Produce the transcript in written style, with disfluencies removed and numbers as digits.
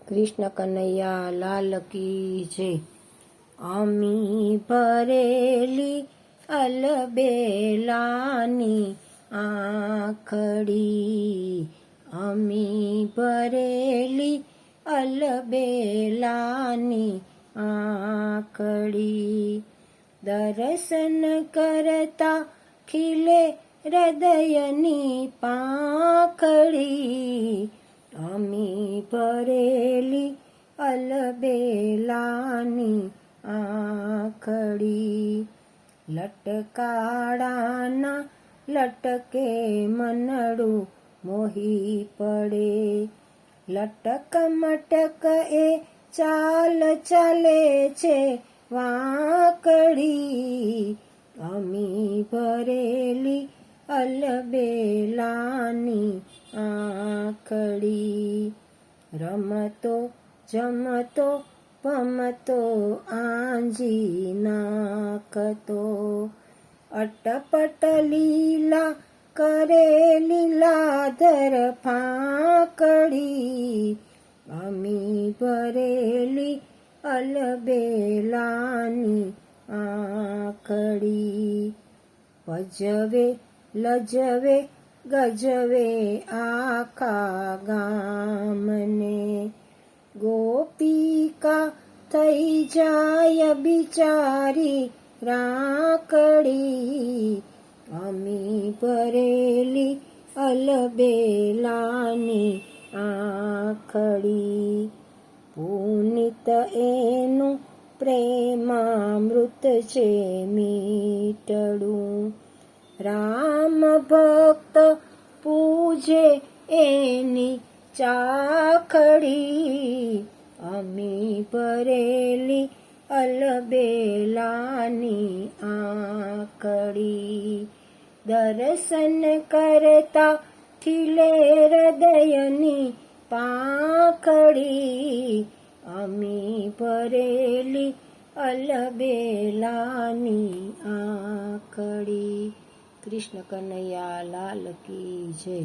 કૃષ્ણ કનૈયા લાલ કી જય। અમી ભરેલી અલબેલાની આંખડી, અમી ભરેલી અલબેલાની આંખડી, દર્શન કરતા ખીલે હૃદયની પાંખડી, અમી ભરેલી અલબેલાની આંખડી, લટકાડાના લટકે મનડું મોહી પડે, લટક મટક એ ચાલ ચાલે છે વાંકડી, અમી ભરેલી અલબેલાની આંખડી, રમતો જમતો ભમતો આંજી નાખતો, અટપટ લીલા કરે લીલાધર ફાંકડી, અમી ભરેલી અલબેલાની આંખડી, ભજવે લજવે ગજવે આખા ગામને, ગોપિકા થઈ જાય બિચારી રાખડી, અમી ભરેલી અલબેલાની આંખડી, પુનિત એનું પ્રેમામૃત છે મીઠડું, રામ ભક્ત પૂજે એની ચાખડી, અમી ભરેલી અલબેલાની આંખડી, દર્શન કરતા ખીલે હૃદયની પાંખડી, અમી ભરેલી અલબેલાની આંખડી। કૃષ્ણ કનૈયા લાલ કી જય।